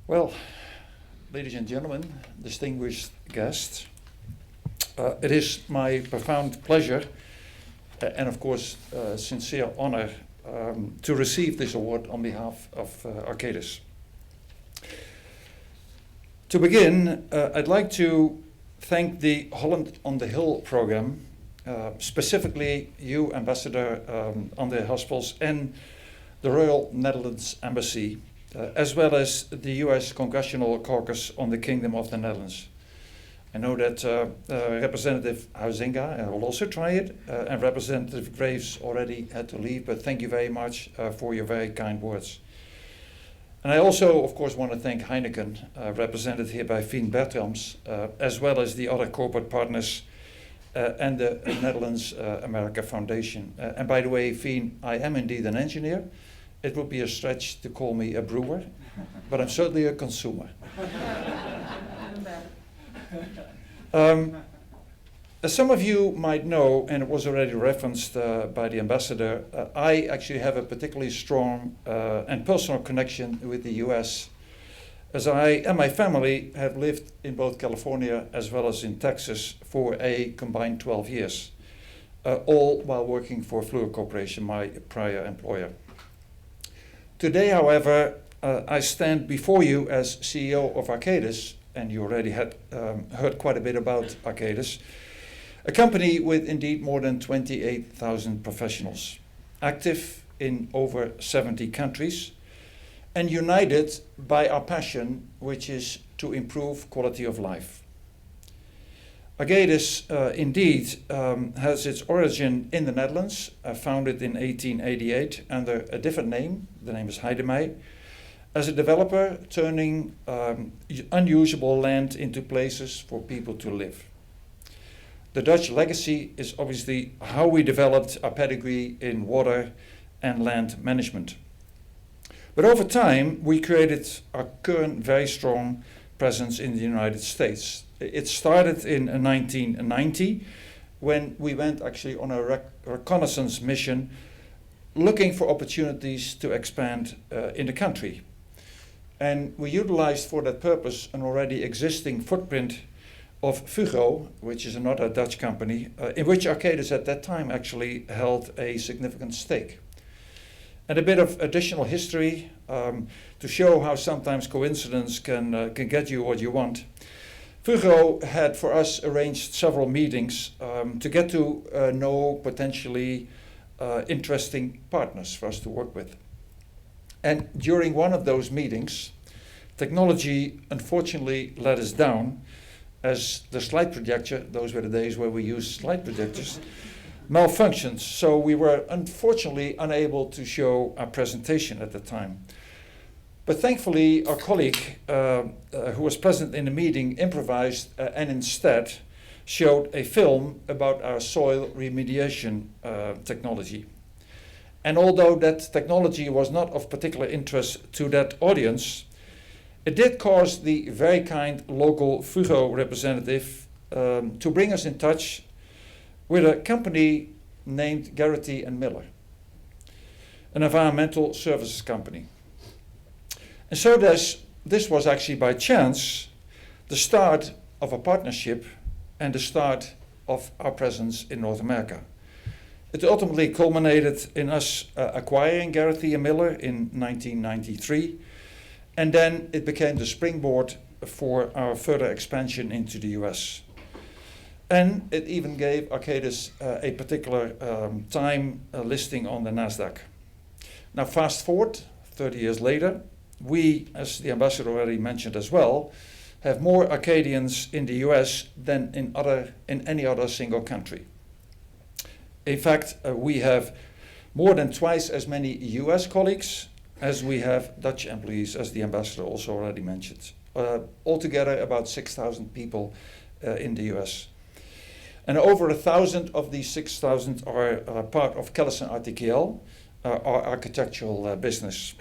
Well, ladies and gentlemen, distinguished guests, it is my profound pleasure and of course sincere honor to receive this award on behalf of Arcadis. To begin, I'd like to thank the Holland on the Hill program, specifically you, Ambassador on the Hospitals, and the Royal Netherlands Embassy, as well as the US Congressional Caucus on the Kingdom of the Netherlands. I know that Representative Huizinga will also try it, and Representative Graves already had to leave, but thank you very much for your very kind words. And I also, of course, want to thank Heineken, represented here by Fien Bertrams, as well as the other corporate partners and the Netherlands America Foundation. And by the way, Fien, I am indeed an engineer. It would be a stretch to call me a brewer, but I'm certainly a consumer. As some of you might know, and it was already referenced by the ambassador, I actually have a particularly strong and personal connection with the US, as I and my family have lived in both California as well as in Texas for a combined 12 years, all while working for Fluor Corporation, my prior employer. Today, however, I stand before you as CEO of Arcadis, and you already had heard quite a bit about Arcadis, a company with indeed more than 28,000 professionals, active in over 70 countries, and united by our passion, which is to improve quality of life. Arcadis indeed has its origin in the Netherlands, founded in 1888 under a different name, the name is Heidemij, as a developer turning unusable land into places for people to live. The Dutch legacy is obviously how we developed our pedigree in water and land management. But over time, we created our current very strong presence in the United States. It started in 1990 when we went actually on a reconnaissance mission looking for opportunities to expand in the country. And we utilized for that purpose an already existing footprint of Fugro, which is another Dutch company, in which Arcadis at that time actually held a significant stake. And a bit of additional history to show how sometimes coincidence can get you what you want. Fugro had for us arranged several meetings to get to know potentially interesting partners for us to work with. And during one of those meetings, technology unfortunately let us down as the slide projector, those were the days where we used slide projectors, malfunctioned. So we were unfortunately unable to show our presentation at the time. But thankfully, our colleague who was present in the meeting improvised and instead showed a film about our soil remediation technology. And although that technology was not of particular interest to that audience, it did cause the very kind local Fugro representative to bring us in touch with a company named Garrity and Miller, an environmental services company. And so this was actually by chance the start of a partnership and the start of our presence in North America. It ultimately culminated in us acquiring Garrity and Miller in 1993, and then it became the springboard for our further expansion into the US. And it even gave Arcadis a particular time listing on the NASDAQ. Now fast forward 30 years later, we, as the ambassador already mentioned as well, have more Arcadians in the US than in any other single country. In fact, we have more than twice as many US colleagues as we have Dutch employees, as the ambassador also already mentioned. Altogether about 6,000 people in the US. And over 1,000 of these 6,000 are part of Callison RTKL, our architectural business.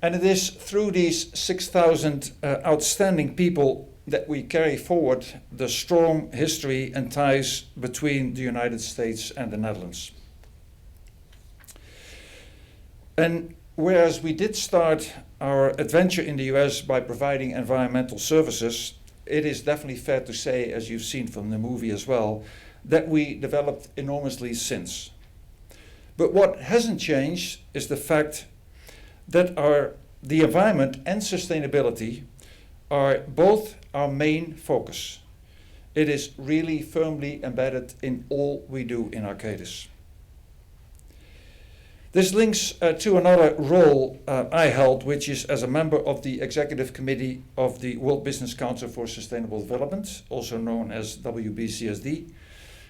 And it is through these 6,000 outstanding people that we carry forward the strong history and ties between the United States and the Netherlands. And whereas we did start our adventure in the US by providing environmental services, it is definitely fair to say, as you've seen from the movie as well, that we developed enormously since. But what hasn't changed is the fact that the environment and sustainability are both our main focus. It is really firmly embedded in all we do in Arcadis. This links to another role I held, which is as a member of the Executive Committee of the World Business Council for Sustainable Development, also known as WBCSD,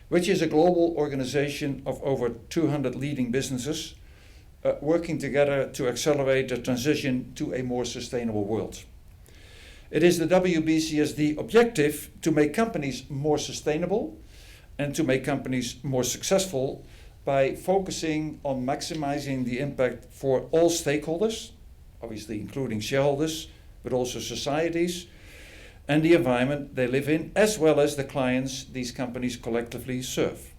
which is a global organization of over 200 leading businesses working together to accelerate the transition to a more sustainable world. It is the WBCSD objective to make companies more sustainable and to make companies more successful by focusing on maximizing the impact for all stakeholders, obviously including shareholders, but also societies and the environment they live in, as well as the clients these companies collectively serve.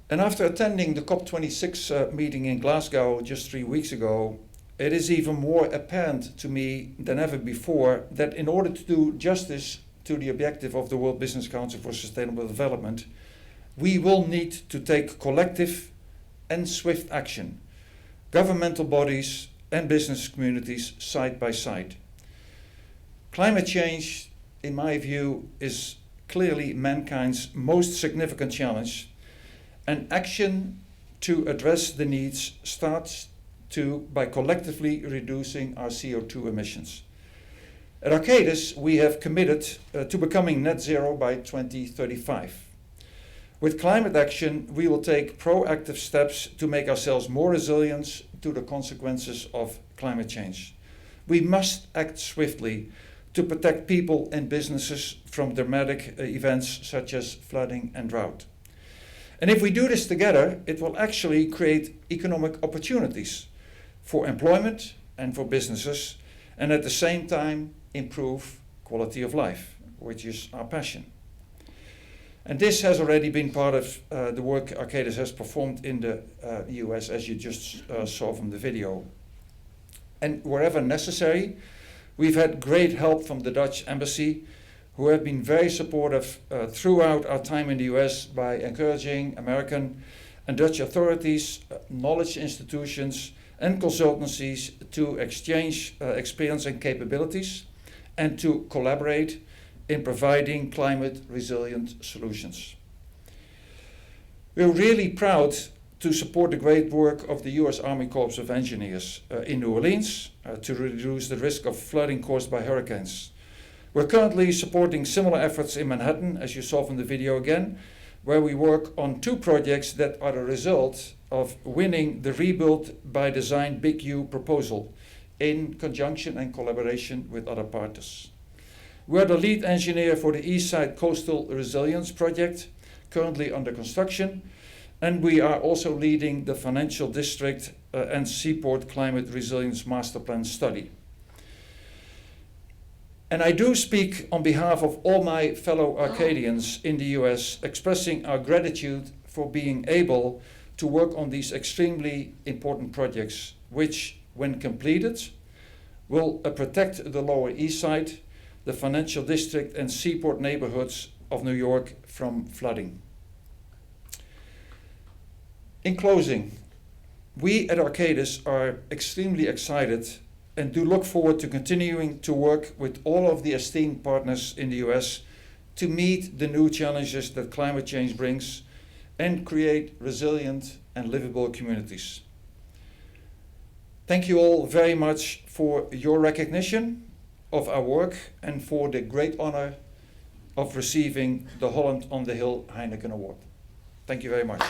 And after attending the COP26 meeting in Glasgow just 3 weeks ago, it is even more apparent to me than ever before that in order to do justice to the objective of the World Business Council for Sustainable Development, we will need to take collective and swift action, governmental bodies and business communities side by side. Climate change, in my view, is clearly mankind's most significant challenge, and action to address the needs starts by collectively reducing our CO2 emissions. At Arcadis, we have committed to becoming net zero by 2035. With climate action, we will take proactive steps to make ourselves more resilient to the consequences of climate change. We must act swiftly to protect people and businesses from dramatic events such as flooding and drought. And if we do this together, it will actually create economic opportunities for employment and for businesses, and at the same time improve quality of life, which is our passion. And this has already been part of the work Arcadis has performed in the US, as you just saw from the video. And wherever necessary, we've had great help from the Dutch Embassy, who have been very supportive throughout our time in the US by encouraging American and Dutch authorities, knowledge institutions, and consultancies to exchange experience and capabilities and to collaborate in providing climate-resilient solutions. We're really proud to support the great work of the US Army Corps of Engineers in New Orleans to reduce the risk of flooding caused by hurricanes. We're currently supporting similar efforts in Manhattan, as you saw from the video again, where we work on 2 projects that are the result of winning the Rebuild by Design Big U proposal in conjunction and collaboration with other partners. We are the lead engineer for the East Side Coastal Resilience Project, currently under construction, and we are also leading the Financial District and Seaport Climate Resilience Master Plan study. And I do speak on behalf of all my fellow Arcadians in the US, expressing our gratitude for being able to work on these extremely important projects, which, when completed, will protect the Lower East Side, the Financial District and Seaport neighborhoods of New York from flooding. In closing, we at Arcadis are extremely excited and do look forward to continuing to work with all of the esteemed partners in the US to meet the new challenges that climate change brings and create resilient and livable communities. Thank you all very much for your recognition of our work and for the great honor of receiving the Holland on the Hill Heineken Award. Thank you very much.